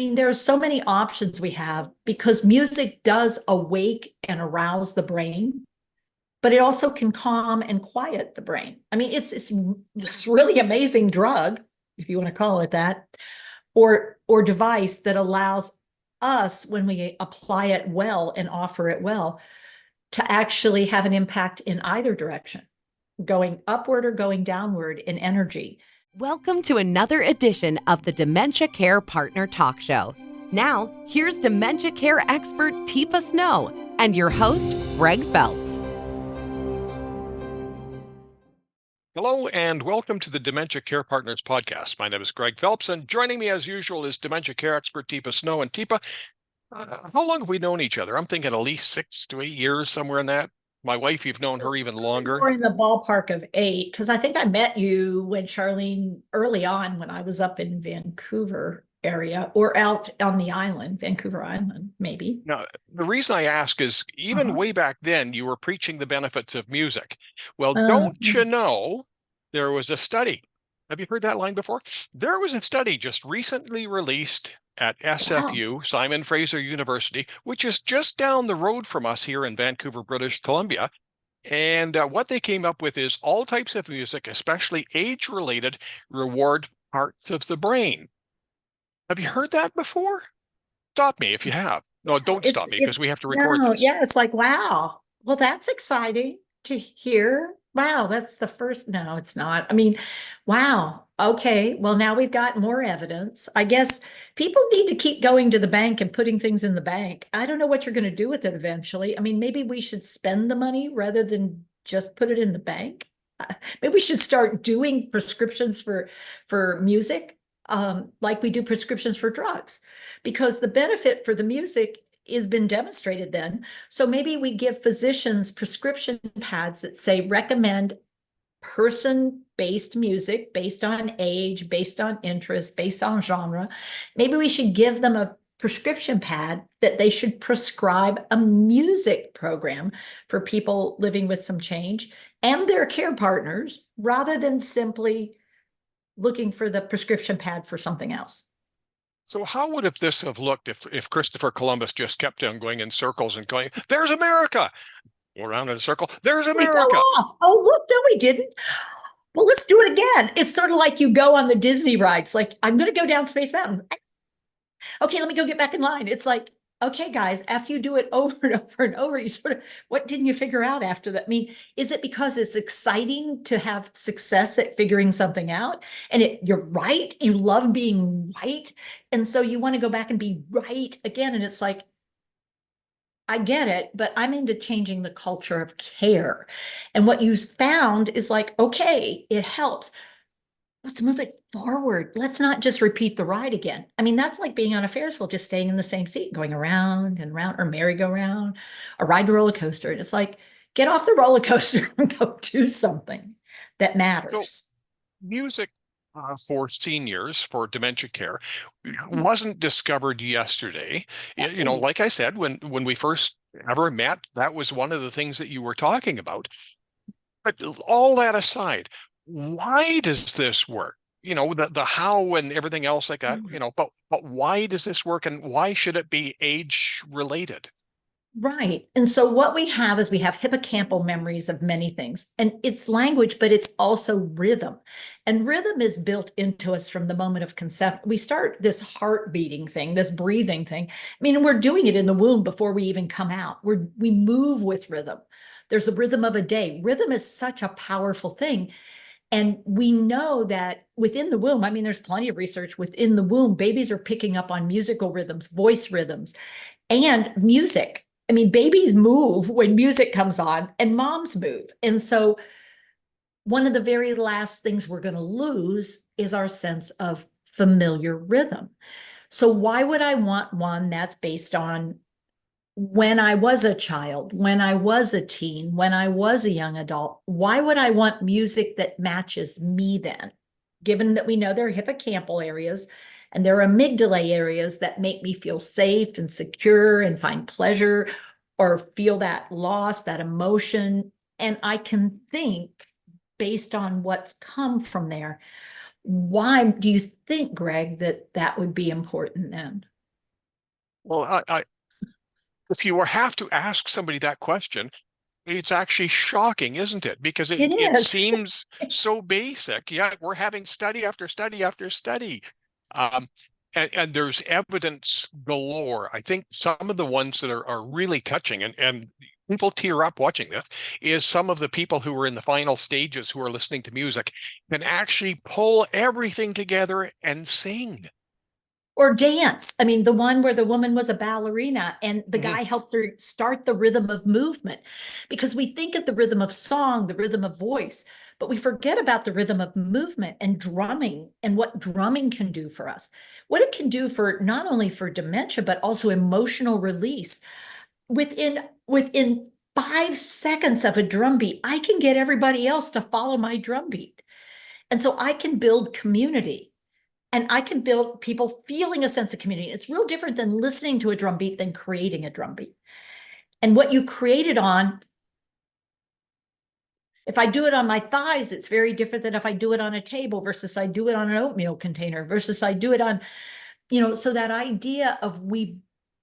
mean, there are so many options we have because music does awake and arouse the brain, but it also can calm and quiet the brain. I mean, it's really amazing drug, if you want to call it that, or device that allows us, when we apply it well and offer it well, to actually have an impact in either direction, going upward or going downward in energy. Welcome to another edition of the Dementia Care Partner Talk Show. Now, here's dementia care expert Teepa Snow and your host, Greg Phelps. Hello and welcome to the Dementia Care Partners podcast. My name is Greg Phelps, and joining me as usual is dementia care expert Teepa Snow. And Teepa, how long have we known each other? I'm thinking at least 6 to 8 years, somewhere in that. My wife, you've known her even longer. More in the ballpark of 8, because I think I met you when Charlene, early on when I was up in Vancouver area or out on the island, Vancouver Island, maybe. Now, the reason I ask is even way back then, you were preaching the benefits of music. Well, don't you know, there was a study. Have you heard that line before? There was a study just recently released at SFU, Simon Fraser University, which is just down the road from us here in Vancouver, British Columbia. And what they came up with is all types of music, especially age-related, reward parts of the brain. Have you heard that before? Stop me if you have. No, don't stop me because we have to record this. Yeah, it's like, wow. Well, that's exciting to hear. Wow, that's the first. No, it's not. I mean, wow. Okay, well, now we've got more evidence. I guess people need to keep going to the bank and putting things in the bank. I don't know what you're going to do with it eventually. I mean, maybe we should spend the money rather than just put it in the bank. Maybe we should start doing prescriptions for music, like we do prescriptions for drugs, because the benefit for the music has been demonstrated then. So maybe we give physicians prescription pads that say recommend person-based music based on age, based on interest, based on genre. Maybe we should give them a prescription pad that they should prescribe a music program for people living with some change and their care partners, rather than simply looking for the prescription pad for something else. So how would this have looked if Christopher Columbus just kept on going in circles and going, there's America, go around in a circle, there's America. Oh, look, no, we didn't. Well, let's do it again. It's sort of like you go on the Disney rides, like, I'm going to go down Space Mountain. Okay, let me go get back in line. It's like, okay, guys, after you do it over and over and over, you sort of, what didn't you figure out after that? I mean, is it because it's exciting to have success at figuring something out? And you're right, you love being right. And so you want to go back and be right again. And it's like, I get it, but I'm into changing the culture of care. And what you found is like, okay, it helps. Let's move it forward. Let's not just repeat the ride again. I mean, that's like being on a Ferris wheel, just staying in the same seat, going around and around, or merry-go-round, or ride the roller coaster. And it's like, get off the roller coaster and go do something that matters. So, music for seniors, for dementia care, wasn't discovered yesterday. You know, like I said, when we first ever met, that was one of the things that you were talking about. But all that aside, why does this work? You know, the how and everything else like that, you know, but why does this work, and why should it be age related? Right. And so what we have is we have hippocampal memories of many things, and it's language, but it's also rhythm. And rhythm is built into us from the moment of conception. We start this heart beating thing, this breathing thing. I mean, we're doing it in the womb before we even come out. We move with rhythm. There's a rhythm of a day. Rhythm is such a powerful thing. And we know that within the womb, I mean, there's plenty of research within the womb, babies are picking up on musical rhythms, voice rhythms, and music. I mean, babies move when music comes on, and moms move. And so one of the very last things we're going to lose is our sense of familiar rhythm. So why would I want one that's based on when I was a child, when I was a teen, when I was a young adult? Why would I want music that matches me then? Given that we know there are hippocampal areas and there are amygdala areas that make me feel safe and secure and find pleasure or feel that loss, that emotion. And I can think based on what's come from there. Why do you think, Greg, that that would be important then? Well, if you have to ask somebody that question, it's actually shocking, isn't it? Because It it is. seems so basic. Yeah, we're having study after study after study. Um, and there's evidence galore. I think some of the ones that are really touching and people tear up watching this is some of the people who are in the final stages who are listening to music can actually pull everything together and sing. Or dance. I mean, the one where the woman was a ballerina and the Mhm. guy helps her start the rhythm of movement. Because we think of the rhythm of song, the rhythm of voice, but we forget about the rhythm of movement and drumming and what drumming can do for us. What it can do for not only for dementia, but also emotional release. Within 5 seconds of a drum beat, I can get everybody else to follow my drum beat. And so I can build community. And I can build people feeling a sense of community. It's real different than listening to a drum beat than creating a drum beat. And what you create it on, if I do it on my thighs, it's very different than if I do it on a table versus I do it on an oatmeal container versus I do it on, so that idea of we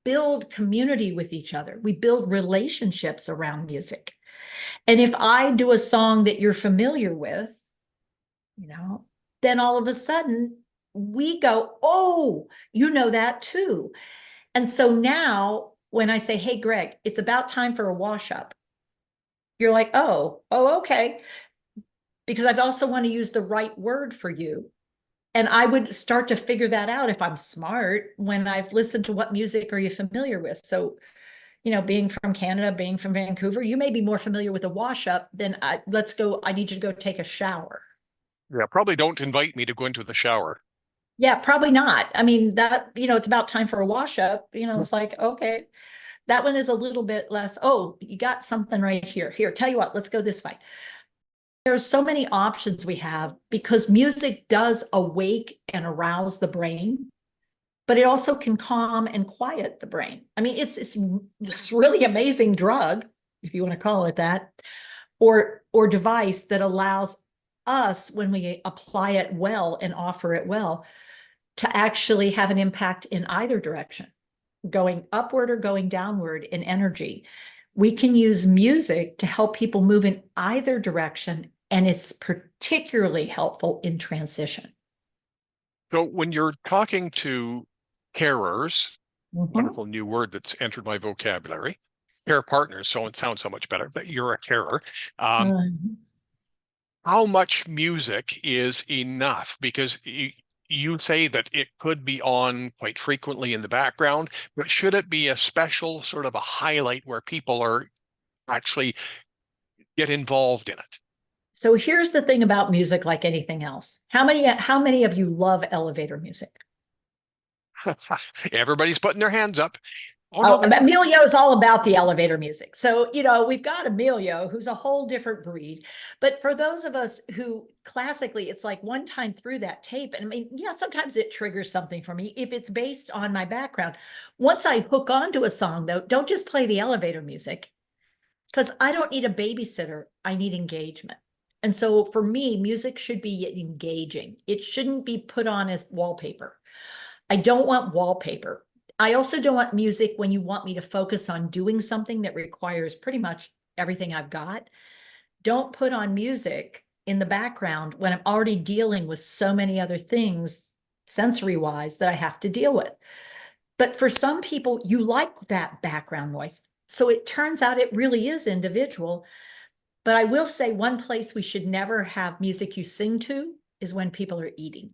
build community with each other, we build relationships around music. And if I do a song that you're familiar with, you know, then all of a sudden we go, oh, you know that too. And so now when I say, hey, Greg, it's about time for a wash up, you're like, oh, okay. Because I've also want to use the right word for you. And I would start to figure that out if I'm smart when I've listened to what music are you familiar with. So, being from Canada, being from Vancouver, you may be more familiar with a wash up than let's go. I need you to go take a shower. Yeah, probably don't invite me to go into the shower. Yeah, probably not. I mean, it's about time for a wash up. It's like, okay, that one is a little bit less. Oh, you got something right here. Here, tell you what, let's go this way. There's so many options we have because music does awake and arouse the brain, but it also can calm and quiet the brain. I mean, it's really amazing drug, if you want to call it that, or device that allows us, when we apply it well and offer it well, to actually have an impact in either direction, going upward or going downward in energy. We can use music to help people move in either direction, and it's particularly helpful in transition. So when you're talking to carers, Mhm. wonderful new word that's entered my vocabulary, care partners, so it sounds so much better that you're a carer. Um, Mhm. how much music is enough? Because you say that it could be on quite frequently in the background, but should it be a special sort of a highlight where people are actually get involved in it? So here's the thing about music, like anything else. How many of you love elevator music? Everybody's putting their hands up. Oh no, Oh, they're not. Emilio is all about the elevator music. So, we've got Emilio, who's a whole different breed. But for those of us who classically, it's like one time through that tape, and I mean, yeah, sometimes it triggers something for me if it's based on my background. Once I hook onto a song, though, don't just play the elevator music because I don't need a babysitter. I need engagement. And so for me, music should be engaging. It shouldn't be put on as wallpaper. I don't want wallpaper. I also don't want music when you want me to focus on doing something that requires pretty much everything I've got. Don't put on music in the background when I'm already dealing with so many other things sensory wise that I have to deal with. But for some people, you like that background noise. So it turns out it really is individual. But I will say one place we should never have music you sing to is when people are eating.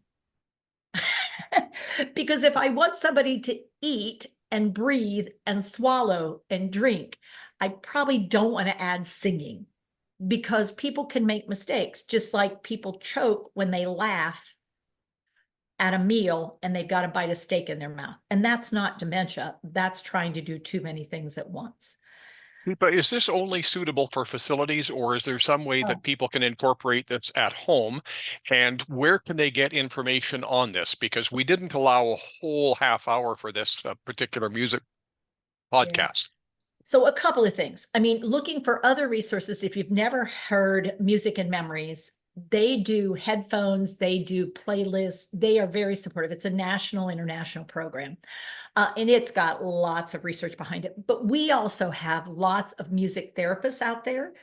Because if I want somebody to eat and breathe and swallow and drink, I probably don't want to add singing because people can make mistakes, just like people choke when they laugh at a meal and they've got a bite of steak in their mouth. And that's not dementia. That's trying to do too many things at once. But is this only suitable for facilities, or is there some way Oh, that people can incorporate this at home? And where can they get information on this? Because we didn't allow a whole half hour for this particular music yeah. podcast. So a couple of things. I mean, looking for other resources, if you've never heard Music and Memories, They do headphones, they do playlists, they are very supportive. It's a national, international program. And it's got lots of research behind it. But we also have lots of music therapists out there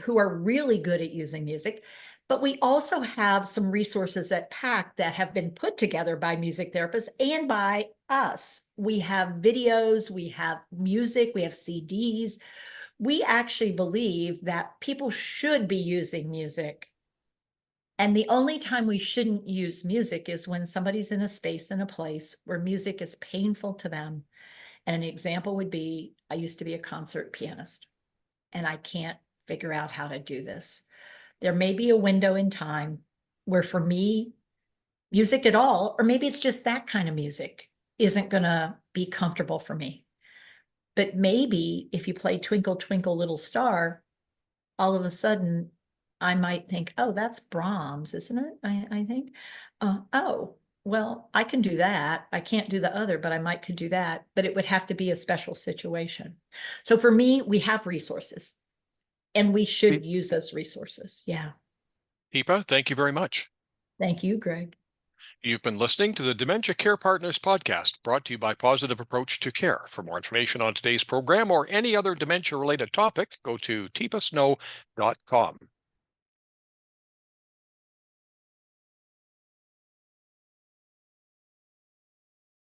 who are really good at using music. But we also have some resources at PAC that have been put together by music therapists and by us. We have videos, we have music, we have CDs. We actually believe that people should be using music. And the only time we shouldn't use music is when somebody's in a space, in a place where music is painful to them. And an example would be, I used to be a concert pianist, and I can't figure out how to do this. There may be a window in time where, for me, music at all, or maybe it's just that kind of music, isn't going to be comfortable for me. But maybe if you play Twinkle, Twinkle, Little Star, all of a sudden I might think, oh, that's Brahms, isn't it? I think, oh, well, I can do that. I can't do the other, but I could do that, but it would have to be a special situation. So for me, we have resources, and we should use those resources. Yeah. Teepa, thank you very much. Thank you, Greg. You've been listening to the Dementia Care Partners podcast, brought to you by Positive Approach to Care. For more information on today's program or any other dementia-related topic, go to teepasnow.com.